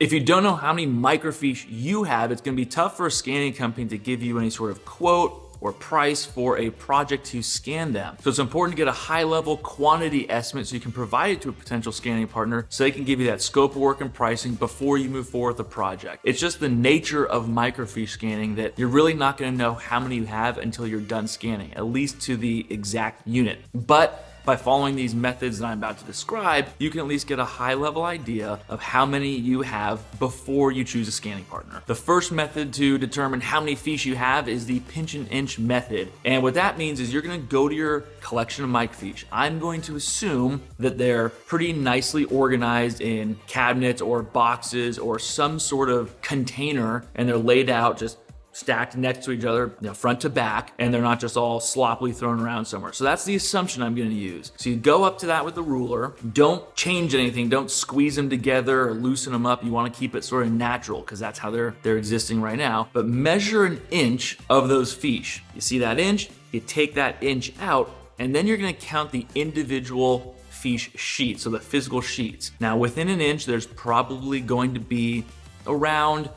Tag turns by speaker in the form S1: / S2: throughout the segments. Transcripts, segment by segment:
S1: If you don't know how many microfiche you have, it's going to be tough for a scanning company to give you any sort of quote or price for a project to scan them. So it's important to get a high-level quantity estimate so you can provide it to a potential scanning partner so they can give you that scope of work and pricing before you move forward with the project. It's just the nature of microfiche scanning that you're really not going to know how many you have until you're done scanning, at least to the exact unit. But by following these methods that I'm about to describe, you can at least get a high-level idea of how many you have before you choose a scanning partner. The first method to determine how many fiche you have is the pinch and inch method. And what that means is you're gonna go to your collection of microfiche. I'm going to assume that they're pretty nicely organized in cabinets or boxes or some sort of container, and they're laid out just stacked next to each other, front to back, and they're not just all sloppily thrown around somewhere. So that's the assumption I'm going to use. So you go up to that with the ruler. Don't change anything. Don't squeeze them together or loosen them up. You want to keep it sort of natural because that's how they're existing right now. But measure an inch of those fiche. You see that inch? You take that inch out, and then you're going to count the individual fiche sheets, so the physical sheets. Now within an inch, there's probably going to be around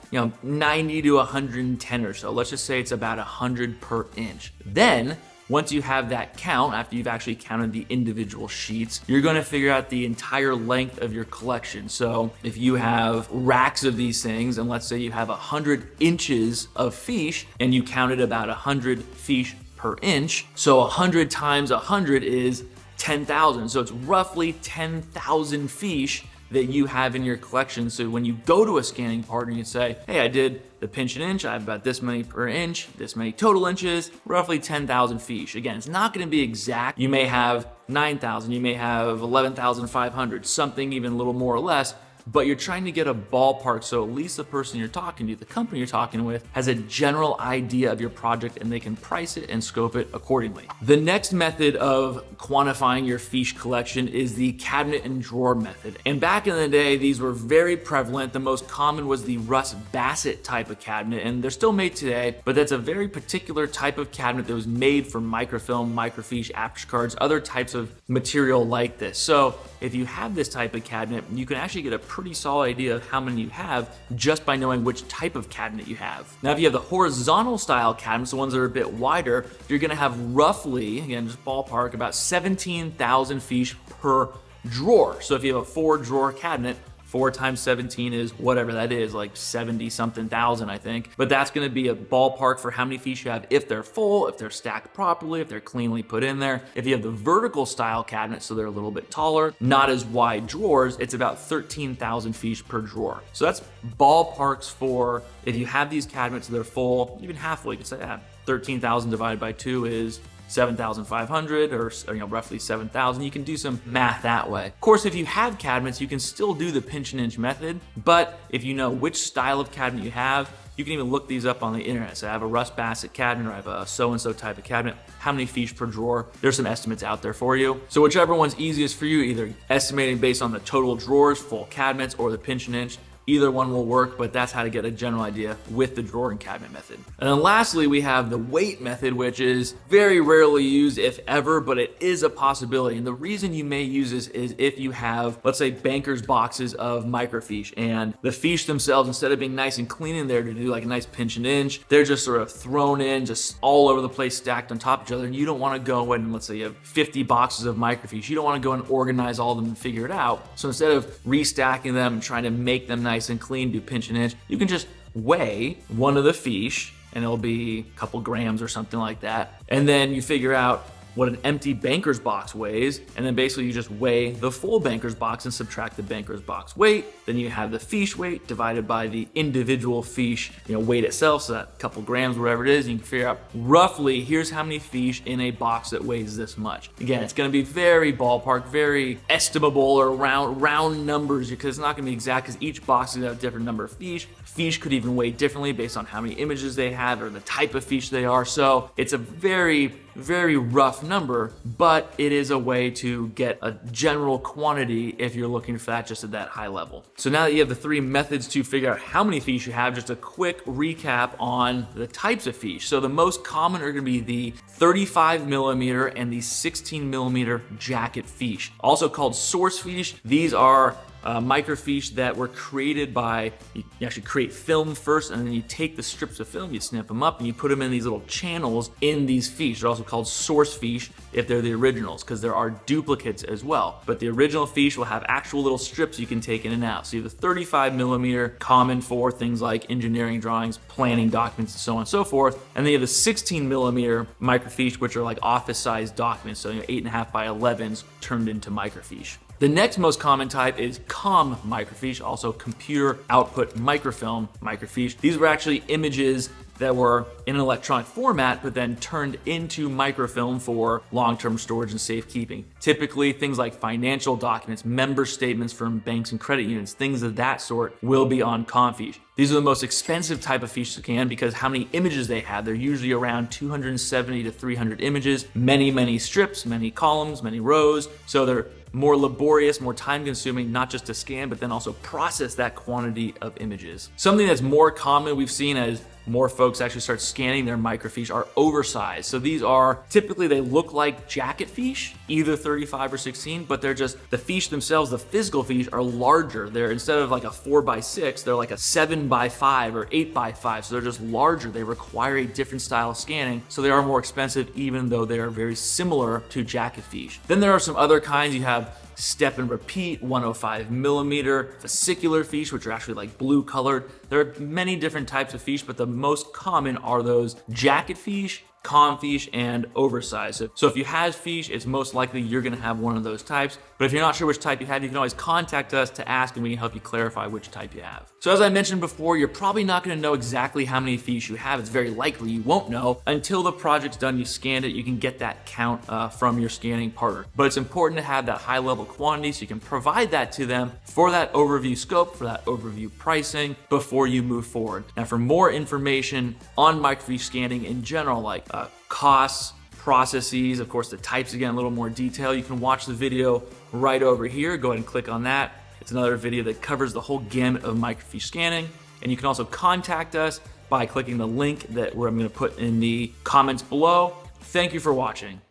S1: 90 to 110 or so. Let's just say it's about 100 per inch. Then once you have that count, after you've actually counted the individual sheets, you're going to figure out the entire length of your collection. So if you have racks of these things, and let's say you have 100 inches of fiche and you counted about 100 fiche per inch, so 100 times 100 is 10,000. So it's roughly 10,000 fiche that you have in your collection. So when you go to a scanning partner, you say, hey, I did the pinch and inch, I have about this many per inch, this many total inches, roughly 10,000 fiche. Again, it's not gonna be exact. You may have 9,000, you may have 11,500, something even a little more or less, but you're trying to get a ballpark so at least the person you're talking to, the company you're talking with, has a general idea of your project and they can price it and scope it accordingly. The next method of quantifying your fiche collection is the cabinet and drawer method. And back in the day, these were very prevalent. The most common was the Russ Bassett type of cabinet, and they're still made today, but that's a very particular type of cabinet that was made for microfilm, microfiche, aperture cards, other types of material like this. So if you have this type of cabinet, you can actually get a pretty solid idea of how many you have just by knowing which type of cabinet you have. Now, if you have the horizontal style cabinets, the ones that are a bit wider, you're gonna have roughly, again, just ballpark, about 17,000 fiche per drawer. So if you have a 4-drawer cabinet, 4 times 17 is whatever that is, like 70 something thousand, I think. But that's gonna be a ballpark for how many fiche you have if they're full, if they're stacked properly, if they're cleanly put in there. If you have the vertical style cabinet, so they're a little bit taller, not as wide drawers, it's about 13,000 fiche per drawer. So that's ballparks for if you have these cabinets, they're full, even half full, you could say, 13,000 divided by 2 is 7,500 or roughly 7,000. You can do some math that way. Of course, if you have cabinets, you can still do the pinch and inch method, but if you know which style of cabinet you have, you can even look these up on the internet. So I have a Russ Bassett cabinet, or I have a so-and-so type of cabinet. How many fiche per drawer? There's some estimates out there for you. So whichever one's easiest for you, either estimating based on the total drawers, full cabinets, or the pinch and inch, either one will work, but that's how to get a general idea with the drawer and cabinet method. And then lastly, we have the weight method, which is very rarely used, if ever, but it is a possibility. And the reason you may use this is if you have, let's say, banker's boxes of microfiche, and the fiche themselves, instead of being nice and clean in there to do like a nice pinch and inch, they're just sort of thrown in, just all over the place, stacked on top of each other. And you don't want to go and, let's say you have 50 boxes of microfiche, you don't want to go and organize all of them and figure it out. So instead of restacking them and trying to make them nice and clean, do pinch and inch, you can just weigh one of the fiche, and it'll be a couple grams or something like that. And then you figure out what an empty banker's box weighs, and then basically you just weigh the full banker's box and subtract the banker's box weight. Then you have the fiche weight divided by the individual fiche weight itself, so that couple grams, whatever it is, you can figure out roughly, here's how many fiche in a box that weighs this much. Again, it's gonna be very ballpark, very estimable, or round numbers, because it's not gonna be exact, because each box is gonna have a different number of fiche. Fiche could even weigh differently based on how many images they have or the type of fiche they are. So it's a very, very rough number, but it is a way to get a general quantity if you're looking for that just at that high level. So now that you have the 3 methods to figure out how many fiche you have, just a quick recap on the types of fiche. So the most common are gonna be the 35 millimeter and the 16 millimeter jacket fiche, also called source fiche. These are microfiche that were created by, you actually create film first, and then you take the strips of film, you snip them up, and you put them in these little channels in these fiches. They're also called source fiche if they're the originals, because there are duplicates as well. But the original fiche will have actual little strips you can take in and out. So you have the 35mm, common for things like engineering drawings, planning documents, and so on and so forth. And then you have the 16mm microfiche, which are like office-sized documents, so 8.5 by 11s turned into microfiche. The next most common type is COM microfiche, also computer output microfilm microfiche. These were actually images that were in an electronic format, but then turned into microfilm for long-term storage and safekeeping. Typically, things like financial documents, member statements from banks and credit unions, things of that sort will be on COM-fiche. These are the most expensive type of fiche to scan because how many images they have. They're usually around 270 to 300 images, many strips, many columns, many rows. So they're more laborious, more time consuming, not just to scan, but then also process that quantity of images. Something that's more common we've seen as more folks actually start scanning their microfiche are oversized. So these are typically, they look like jacket fiche, either 35 or 16, but they're just, the fiche themselves, the physical fiche are larger. They're, instead of like a 4x6, they're like a 7x5 or 8x5. So they're just larger. They require a different style of scanning. So they are more expensive, even though they are very similar to jacket fiche. Then there are some other kinds. You have step and repeat, 105mm, fascicular fiche, which are actually like blue colored. There are many different types of fiche, but the most common are those jacket fiche, COM-fiche, and oversized. So if you have fiche, it's most likely you're gonna have one of those types. But if you're not sure which type you have, you can always contact us to ask and we can help you clarify which type you have. So as I mentioned before, you're probably not gonna know exactly how many fiche you have. It's very likely you won't know until the project's done, you scanned it, you can get that count from your scanning partner. But it's important to have that high level quantity so you can provide that to them for that overview scope, for that overview pricing before you move forward. Now for more information on microfiche scanning in general, like costs, processes, of course the types, again, a little more detail, you can watch the video right over here. Go ahead and click on that. It's another video that covers the whole gamut of microfiche scanning. And you can also contact us by clicking the link that I'm going to put in the comments below. Thank you for watching.